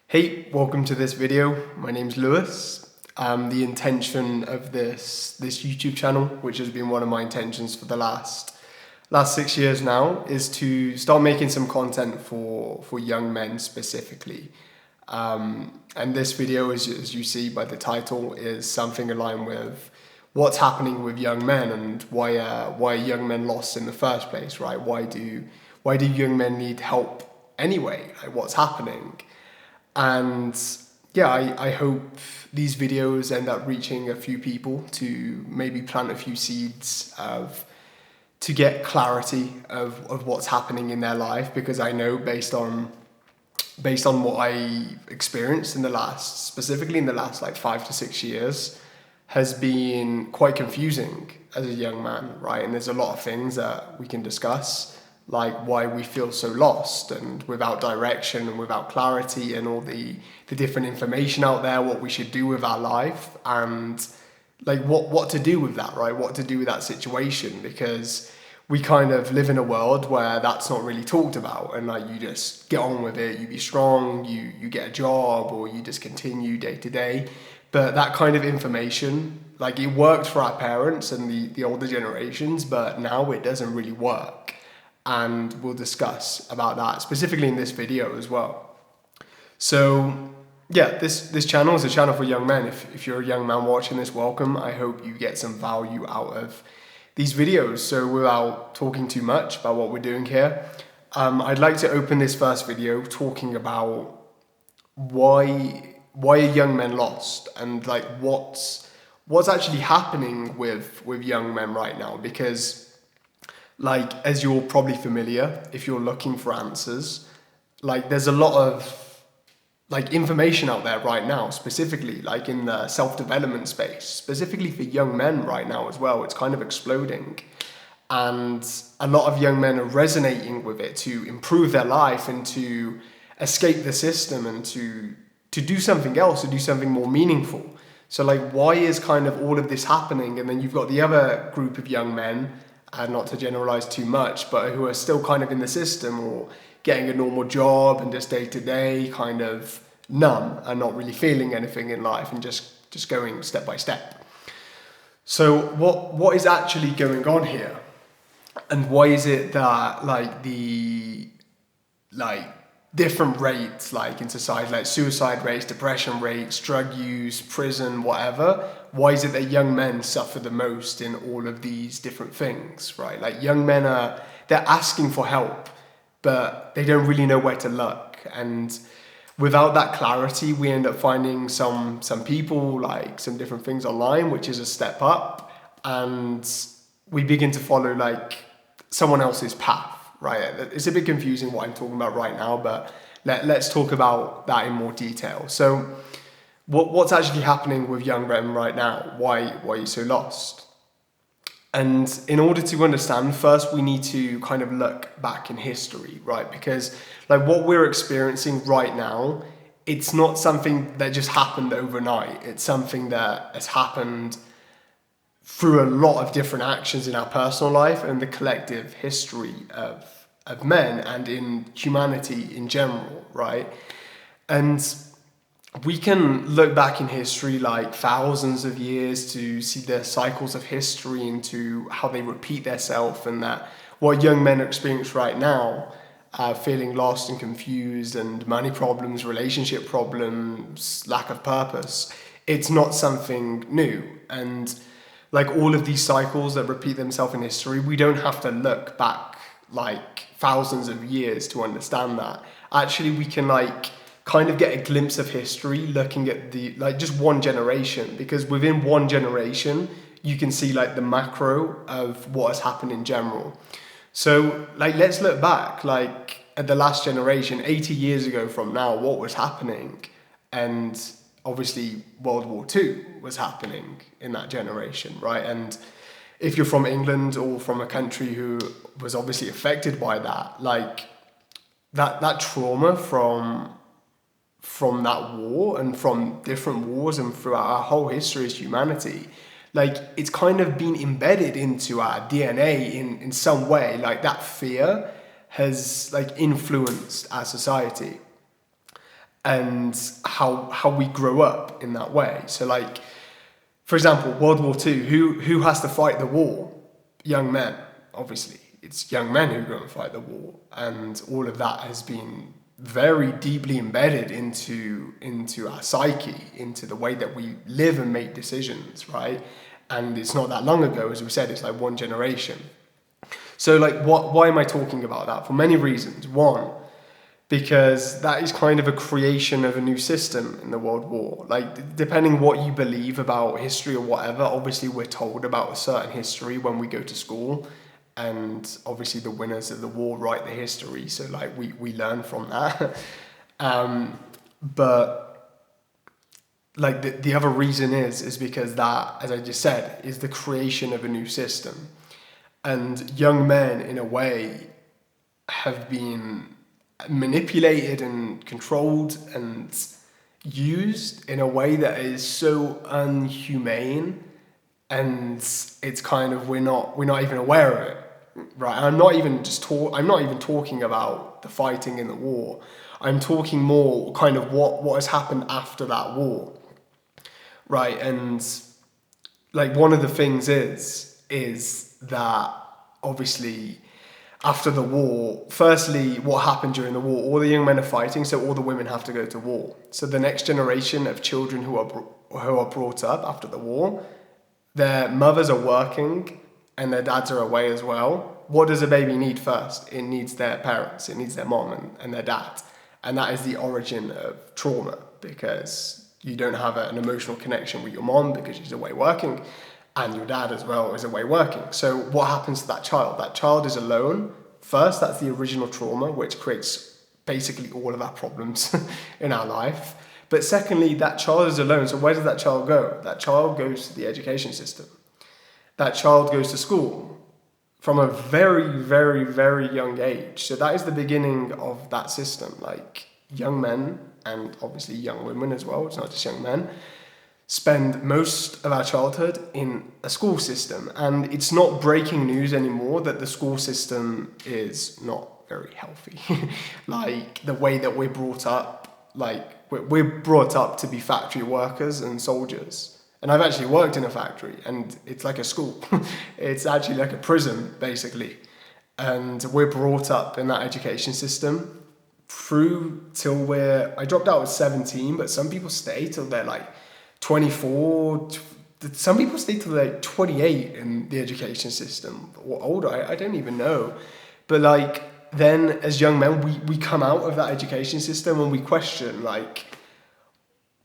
Hey, welcome to this video. My name's Lewis. The intention of this YouTube channel, which has been one of my intentions for the last 6 years now, is to start making some content for young men specifically. And this video, as you see by the title, is something aligned with what's happening with young men and why are young men lost in the first place, right? Why do young men need help anyway? Like, what's happening? And yeah, I hope these videos end up reaching a few people to maybe plant a few seeds to get clarity of what's happening in their life, because I know based on what I experienced specifically in the last like 5 to 6 years, has been quite confusing as a young man, right? And there's a lot of things that we can discuss, like why we feel so lost and without direction and without clarity and all the different information out there, what we should do with our life, and like what to do with that, right? What to do with that situation, because we kind of live in a world where that's not really talked about, and like you just get on with it, you be strong, you get a job, or you just continue day to day. But that kind of information, like, it worked for our parents and the older generations, but now it doesn't really work. And we'll discuss about that specifically in this video as well. So yeah, this channel is a channel for young men. If you're a young man watching this, welcome. I hope you get some value out of these videos. So without talking too much about what we're doing here, I'd like to open this first video talking about why are young men lost, and like what's actually happening with young men right now. Because, like, as you're probably familiar, if you're looking for answers, like there's a lot of like information out there right now, specifically like in the self-development space, specifically for young men right now as well. It's kind of exploding, and a lot of young men are resonating with it to improve their life and to escape the system and to do something else, to do something more meaningful. So like, why is kind of all of this happening? And then you've got the other group of young men, and not to generalize too much, but who are still kind of in the system or getting a normal job and just day to day kind of numb and not really feeling anything in life and just going step by step. So what is actually going on here? And why is it that like the different rates, like in society, like suicide rates, depression rates, drug use, prison, whatever, why is it that young men suffer the most in all of these different things, right? Like, young men they're asking for help, but they don't really know where to look. And without that clarity, we end up finding some people, like some different things online, which is a step up, and we begin to follow like someone else's path. Right, it's a bit confusing what I'm talking about right now, but let's talk about that in more detail. So what's actually happening with young men right now? Why are you so lost? And in order to understand, first we need to kind of look back in history, right? Because like what we're experiencing right now, it's not something that just happened overnight. It's something that has happened through a lot of different actions in our personal life and the collective history of men and in humanity in general, right? And we can look back in history like thousands of years to see the cycles of history into how they repeat themselves, and that what young men experience right now, feeling lost and confused, and money problems, relationship problems, lack of purpose, it's not something new. And like all of these cycles that repeat themselves in history, we don't have to look back like thousands of years to understand that. Actually, we can like kind of get a glimpse of history looking at the like just one generation, because within one generation you can see like the macro of what has happened in general. So like, let's look back like at the last generation, 80 years ago from now, what was happening. And obviously World War II was happening in that generation, right? And if you're from England or from a country who was obviously affected by that, like that trauma from that war and from different wars and throughout our whole history as humanity, like it's kind of been embedded into our DNA in some way. Like that fear has like influenced our society. and how we grow up in that way. So like, for example, World War II, who has to fight the war? Young men, obviously. It's young men who go and fight the war, and all of that has been very deeply embedded into our psyche, into the way that we live and make decisions, right? And it's not that long ago, as we said, it's like one generation. So like, why am I talking about that? For many reasons. One, because that is kind of a creation of a new system in the World War. Like, depending what you believe about history or whatever, obviously we're told about a certain history when we go to school, and obviously the winners of the war write the history, so like we learn from that. But like the other reason is because that, as I just said, is the creation of a new system. And young men, in a way, have been manipulated and controlled and used in a way that is so unhumane, and it's kind of we're not even aware of it, right? I'm not even talking about the fighting in the war. I'm talking more kind of what has happened after that war, right? And like, one of the things is that obviously after the war, firstly, what happened during the war? All the young men are fighting, so all the women have to go to war. So the next generation of children who are brought up after the war, their mothers are working and their dads are away as well. What does a baby need first? It needs their parents. It needs their mom and their dad. And that is the origin of trauma, because you don't have an emotional connection with your mom because she's away working, and your dad as well is away working. So what happens to that child? That child is alone. First, that's the original trauma, which creates basically all of our problems in our life. But secondly, that child is alone. So where does that child go? That child goes to the education system. That child goes to school from a very, very, very young age. So that is the beginning of that system. Like, young men, and obviously young women as well, it's not just young men, spend most of our childhood in a school system. And it's not breaking news anymore that the school system is not very healthy. Like, the way that we're brought up, like, we're brought up to be factory workers and soldiers. And I've actually worked in a factory, and it's like a school. It's actually like a prison, basically. And we're brought up in that education system through till I dropped out at 17, but some people stay till they're like 24. Some people stay till they're 28 in the education system, or older, I don't even know. But like, then as young men, we come out of that education system and we question, like,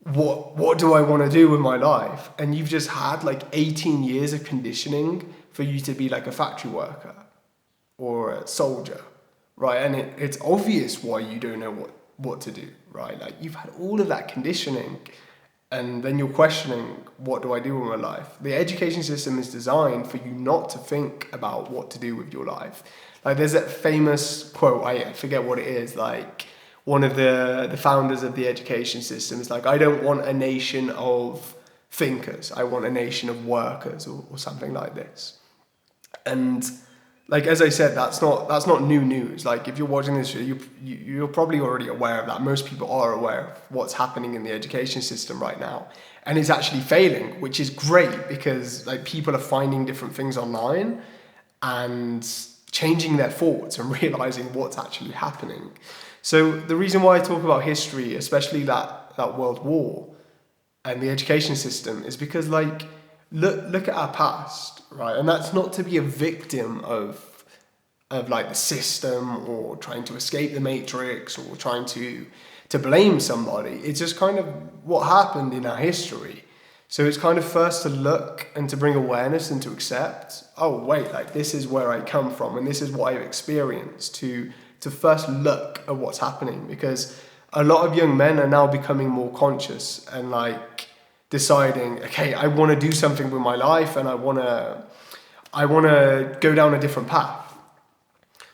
what do I want to do with my life? And you've just had like 18 years of conditioning for you to be like a factory worker or a soldier, right? And it's obvious why you don't know what to do, right? Like, you've had all of that conditioning, and then you're questioning, what do I do with my life? The education system is designed for you not to think about what to do with your life. Like, there's that famous quote, I forget what it is, like, one of the founders of the education system is like, I don't want a nation of thinkers, I want a nation of workers, or something like this. And like, as I said, that's not new news. Like, if you're watching this video, you're probably already aware of that. Most people are aware of what's happening in the education system right now, and it's actually failing, which is great, because like, people are finding different things online and changing their thoughts and realizing what's actually happening. So the reason why I talk about history, especially that World War and the education system, is because, like, look at our past, right? And that's not to be a victim of like the system, or trying to escape the matrix, or trying to blame somebody. It's just kind of what happened in our history. So it's kind of first to look and to bring awareness and to accept, oh wait, like, this is where I come from and this is what I've experienced, to first look at what's happening. Because a lot of young men are now becoming more conscious and like deciding, okay, I want to do something with my life, and I want to go down a different path.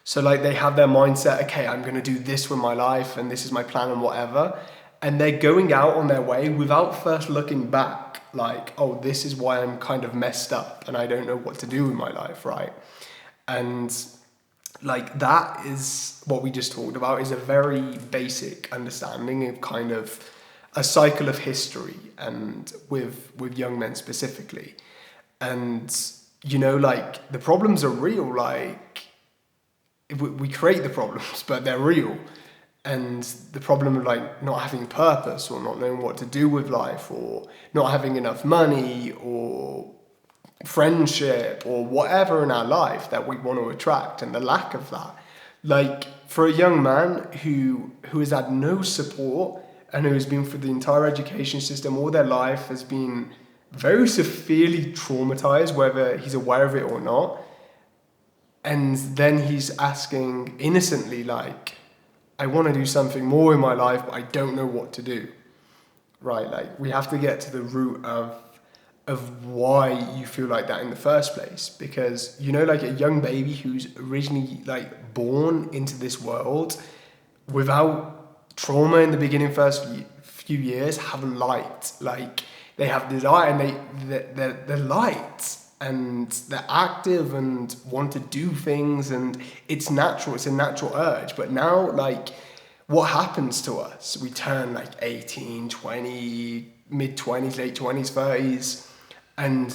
So like, they have their mindset, okay, I'm going to do this with my life and this is my plan and whatever. And they're going out on their way without first looking back, like, oh, this is why I'm kind of messed up and I don't know what to do with my life, right? And like that is what we just talked about, is a very basic understanding of kind of a cycle of history, and with young men specifically. And like the problems are real. Like we create the problems, but they're real. And the problem of like not having purpose, or not knowing what to do with life, or not having enough money, or friendship, or whatever in our life that we want to attract, and the lack of that. Like for a young man who has had no support, and who has been through the entire education system all their life, has been very severely traumatized, whether he's aware of it or not, and then he's asking innocently, like, I want to do something more in my life, but I don't know what to do. Right? Like we have to get to the root of why you feel like that in the first place. Because like a young baby who's originally like born into this world without trauma in the beginning, first few years, have light. Like they have desire, and they're light, and they're active and want to do things, and it's natural. It's a natural urge. But now, like, what happens to us? We turn like 18, 20, mid-20s, late 20s, 30s, and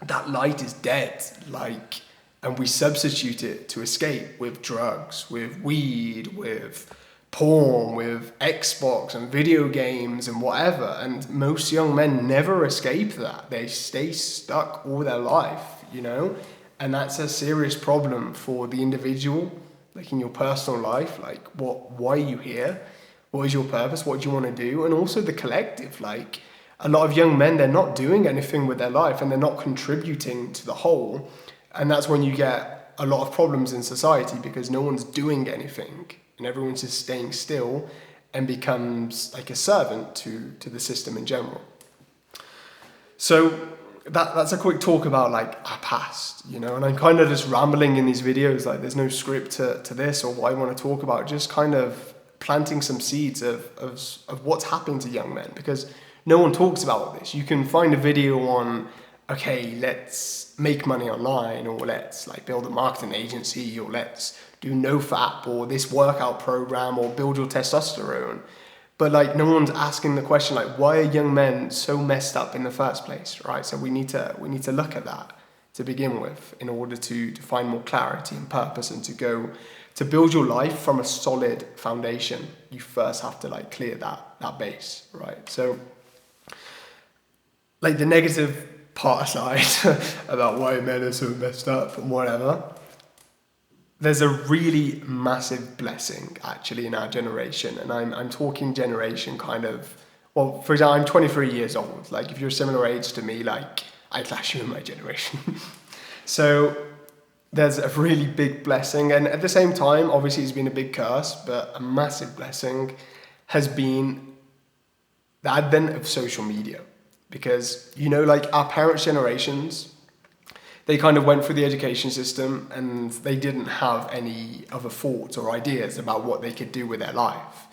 that light is dead. Like, and we substitute it to escape with drugs, with weed, with porn, with Xbox and video games and whatever. And most young men never escape that. They stay stuck all their life, and that's a serious problem for the individual, like in your personal life. Like, why are you here? What is your purpose? What do you want to do? And also the collective. Like a lot of young men, they're not doing anything with their life, and they're not contributing to the whole. And that's when you get a lot of problems in society, because no one's doing anything, and everyone's just staying still, and becomes like a servant to the system in general. So that's a quick talk about like our past, and I'm kind of just rambling in these videos. Like there's no script to this or what I want to talk about, just kind of planting some seeds of what's happening to young men, because no one talks about this. You can find a video on, okay, let's make money online, or let's like build a marketing agency, or let's do NoFap, or this workout program, or build your testosterone. But like no one's asking the question, like, why are young men so messed up in the first place, right? So we need to look at that to begin with, in order to find more clarity and purpose, and to build your life from a solid foundation. You first have to like clear that base, right? So like the negative part aside about why men are so messed up and whatever, there's a really massive blessing actually in our generation. And I'm talking generation kind of, well, for example, I'm 23 years old. Like if you're a similar age to me, like I class you in my generation. So there's a really big blessing. And at the same time, obviously it's been a big curse, but a massive blessing has been the advent of social media. Because, like our parents' generations, they kind of went through the education system, and they didn't have any other thoughts or ideas about what they could do with their life.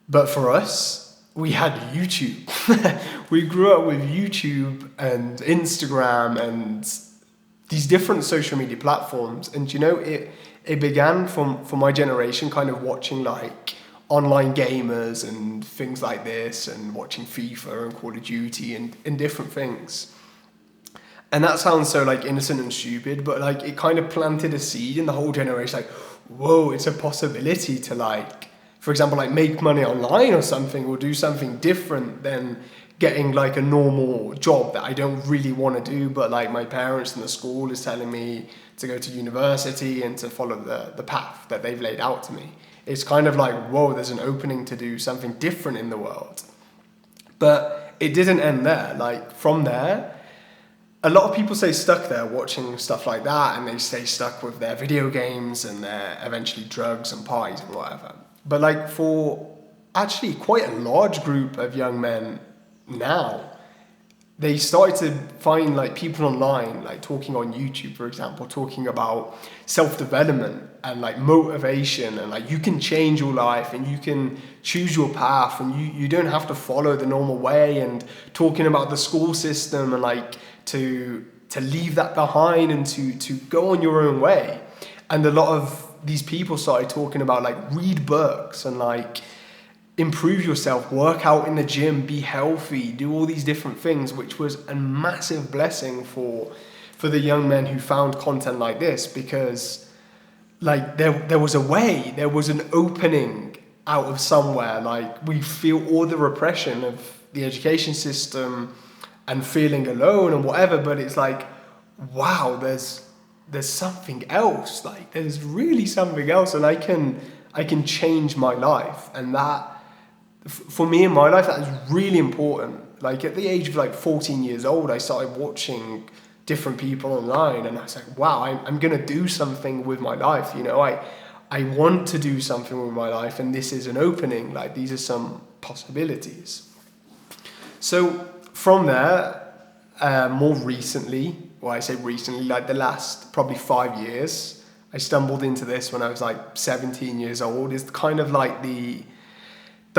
But for us, we had YouTube. We grew up with YouTube and Instagram and these different social media platforms. And it began from my generation kind of watching like online gamers and things like this, and watching FIFA and Call of Duty and different things. And that sounds so like innocent and stupid, but like it kind of planted a seed in the whole generation. Like, whoa, it's a possibility to like, for example, like make money online or something, or do something different than getting like a normal job that I don't really want to do, but like my parents and the school is telling me to go to university and to follow the path that they've laid out to me. It's kind of like, whoa, there's an opening to do something different in the world. But it didn't end there. Like from there, a lot of people stay stuck there watching stuff like that, and they stay stuck with their video games and their eventually drugs and parties and whatever. But like for actually quite a large group of young men now, they started to find like people online, like talking on YouTube, for example, talking about self-development and like motivation, and like you can change your life and you can choose your path, and you don't have to follow the normal way, and talking about the school system, and like to leave that behind and to go on your own way. And a lot of these people started talking about like read books and like improve yourself, work out in the gym, be healthy, do all these different things, which was a massive blessing for the young men who found content like this, because like there was a way, there was an opening out of somewhere. Like we feel all the repression of the education system and feeling alone and whatever, but it's like, wow, there's something else. Like there's really something else, and I can change my life. And that, for me in my life, that is really important. Like at the age of like 14 years old, I started watching different people online, and I was like, wow, I'm gonna do something with my life. You know, I want to do something with my life, and this is an opening. Like these are some possibilities. So from there, more recently, well, I say recently, like the last probably 5 years, I stumbled into this when I was like 17 years old. It's kind of like the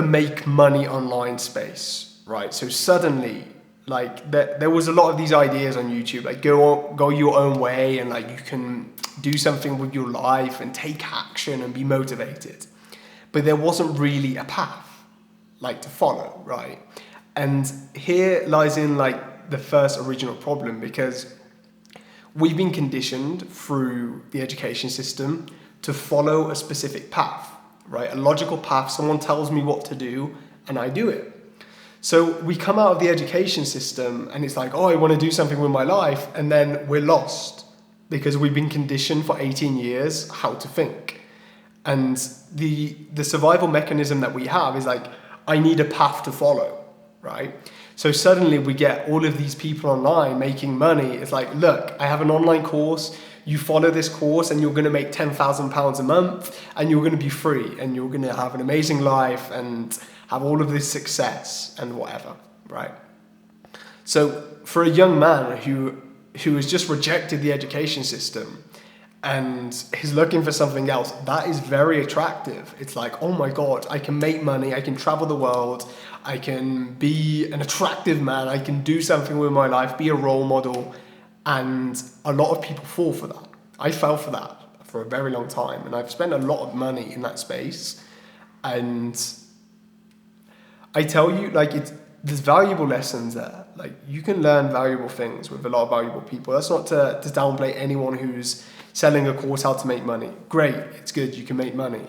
make money online space, right? So suddenly, like there was a lot of these ideas on YouTube, like go your own way, and like you can do something with your life and take action and be motivated. But there wasn't really a path like to follow, right? And here lies in like the first original problem, because we've been conditioned through the education system to follow a specific path, right? A logical path. Someone tells me what to do and I do it. So we come out of the education system and it's like, oh, I want to do something with my life. And then we're lost because we've been conditioned for 18 years how to think. And the survival mechanism that we have is like, I need a path to follow, right? So suddenly we get all of these people online making money. It's like, look, I have an online course. You follow this course and you're going to make £10,000 a month and you're going to be free and you're going to have an amazing life and have all of this success and whatever, right? So for a young man who has just rejected the education system and is looking for something else, that is very attractive. It's like, oh my God, I can make money, I can travel the world, I can be an attractive man, I can do something with my life, be a role model. And a lot of people fall for that. I fell for that for a very long time, and I've spent a lot of money in that space. And I tell you, like, there's valuable lessons there. Like, you can learn valuable things with a lot of valuable people. That's not to downplay anyone who's selling a course how to make money. Great, it's good, you can make money.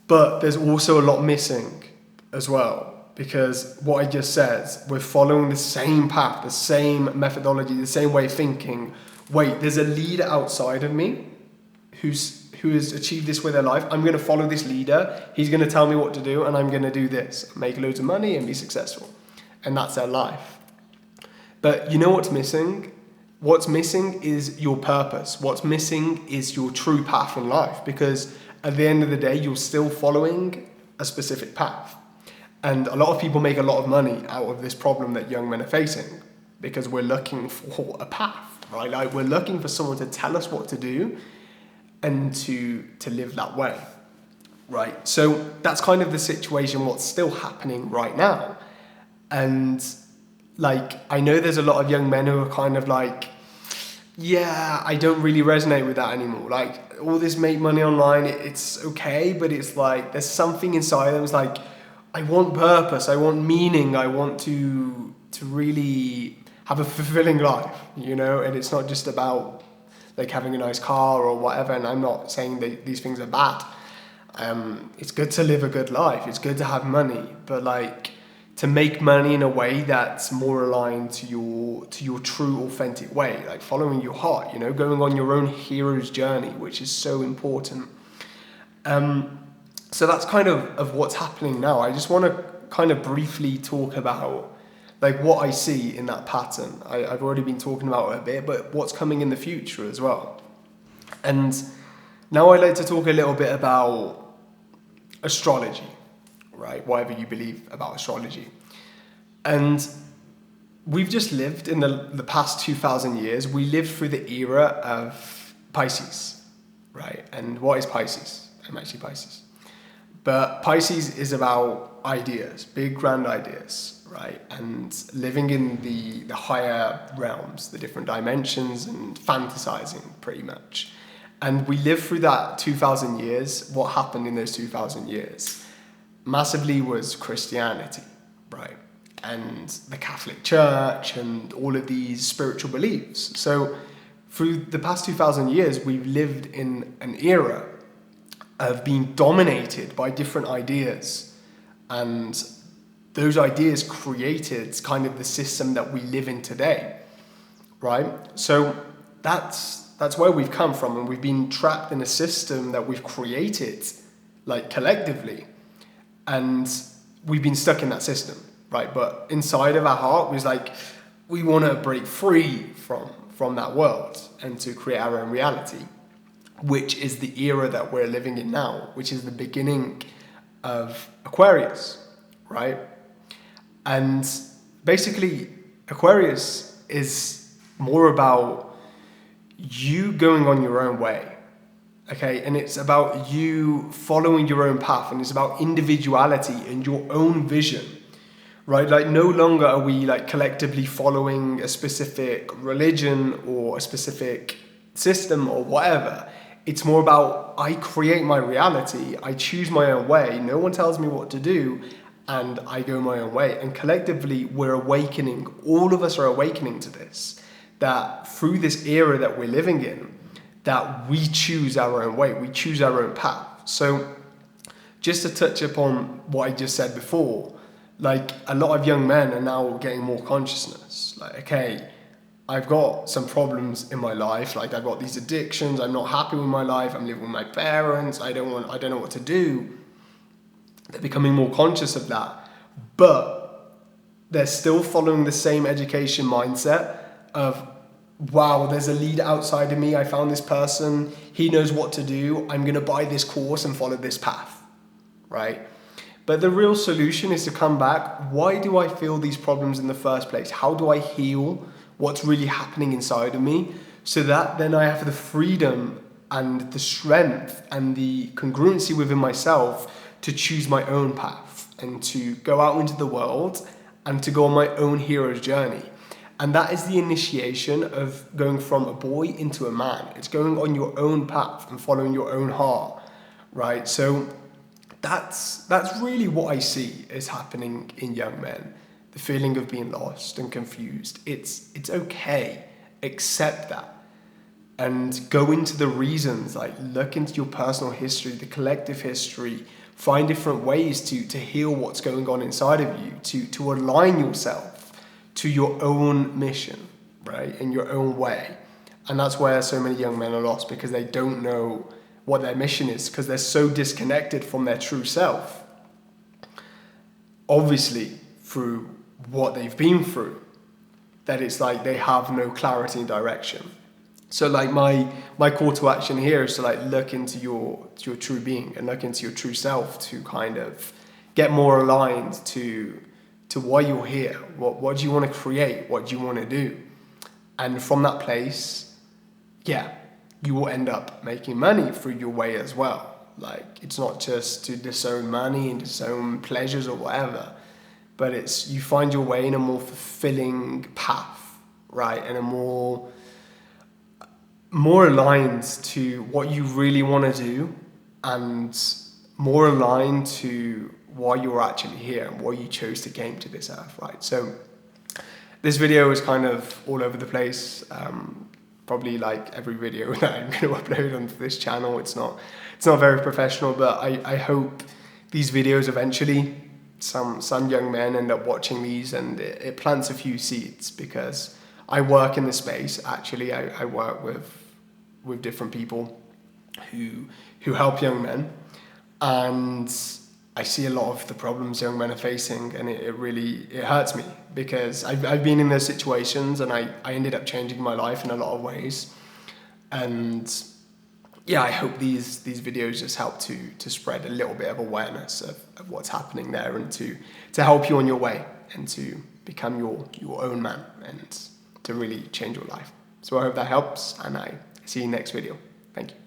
But there's also a lot missing as well. Because what I just said, we're following the same path, the same methodology, the same way of thinking. Wait, there's a leader outside of me who has achieved this with their life. I'm going to follow this leader. He's going to tell me what to do, and I'm going to do this, make loads of money and be successful. And that's their life. But you know what's missing? What's missing is your purpose. What's missing is your true path in life. Because at the end of the day, you're still following a specific path. And a lot of people make a lot of money out of this problem that young men are facing, because we're looking for a path, right? Like we're looking for someone to tell us what to do and to live that way, right? So that's kind of the situation, what's still happening right now. And like, I know there's a lot of young men who are kind of like, yeah, I don't really resonate with that anymore. Like all this make money online, it's okay, but it's like, there's something inside them. It's like, I want purpose, I want meaning, I want to really have a fulfilling life, you know? And it's not just about like having a nice car or whatever. And I'm not saying that these things are bad. It's good to live a good life. It's good to have money, but like to make money in a way that's more aligned to your true, authentic way, like following your heart, you know, going on your own hero's journey, which is so important. So that's kind of what's happening now. I just want to kind of briefly talk about like what I see in that pattern. I've already been talking about it a bit, but what's coming in the future as well. And now I'd like to talk a little bit about astrology, right? Whatever you believe about astrology. And we've just lived in the past 2,000 years, we lived through the era of Pisces, right? And what is Pisces? I'm actually Pisces. But Pisces is about ideas, big, grand ideas, right? And living in the higher realms, the different dimensions, and fantasizing pretty much. And we lived through that 2,000 years. What happened in those 2,000 years? Massively was Christianity, right? And the Catholic Church and all of these spiritual beliefs. So through the past 2,000 years, we've lived in an era of being dominated by different ideas. And those ideas created kind of the system that we live in today, right? So that's where we've come from, and we've been trapped in a system that we've created, like collectively, and we've been stuck in that system, right? But inside of our heart was like, we want to break free from that world and to create our own reality, which is the era that we're living in now, which is the beginning of Aquarius, right? And basically, Aquarius is more about you going on your own way, okay? And it's about you following your own path, and it's about individuality and your own vision, right? Like, no longer are we like collectively following a specific religion or a specific system or whatever. It's more about, I create my reality, I choose my own way, no one tells me what to do, and I go my own way. And collectively, we're awakening, all of us are awakening to this, that through this era that we're living in, that we choose our own way, we choose our own path. So just to touch upon what I just said before, like, a lot of young men are now getting more consciousness. Like, okay, I've got some problems in my life, like I've got these addictions, I'm not happy with my life, I'm living with my parents, I don't know what to do. They're becoming more conscious of that, but they're still following the same education mindset of, wow, there's a leader outside of me, I found this person, he knows what to do, I'm gonna buy this course and follow this path, right? But the real solution is to come back, why do I feel these problems in the first place? How do I heal what's really happening inside of me, so that then I have the freedom and the strength and the congruency within myself to choose my own path and to go out into the world and to go on my own hero's journey. And that is the initiation of going from a boy into a man. It's going on your own path and following your own heart, right? So that's really what I see is happening in young men. The feeling of being lost and confused. It's okay. Accept that. And go into the reasons, like look into your personal history, the collective history, find different ways to heal what's going on inside of you, to align yourself to your own mission, right? In your own way. And that's where so many young men are lost, because they don't know what their mission is, because they're so disconnected from their true self. Obviously, through what they've been through, that it's like they have no clarity and direction. So like my call to action here is to like look into your true being and look into your true self, to kind of get more aligned to why you're here. What do you want to create? What do you want to do? And from that place, yeah, you will end up making money through your way as well. Like, it's not just to disown money and disown pleasures or whatever, but it's you find your way in a more fulfilling path, right? And a more aligned to what you really want to do, and more aligned to why you're actually here and why you chose to came to this earth, right? So this video is kind of all over the place. Probably like every video that I'm going to upload onto this channel. It's not very professional, but I hope these videos eventually, some young men end up watching these, and it plants a few seeds, because I work in the space. Actually, I work with different people who help young men, and I see a lot of the problems young men are facing, and it really hurts me, because I've been in those situations, and I ended up changing my life in a lot of ways. And yeah, I hope these videos just help to spread a little bit of awareness of what's happening there, and to help you on your way, and to become your own man, and to really change your life. So I hope that helps, and I see you next video. Thank you.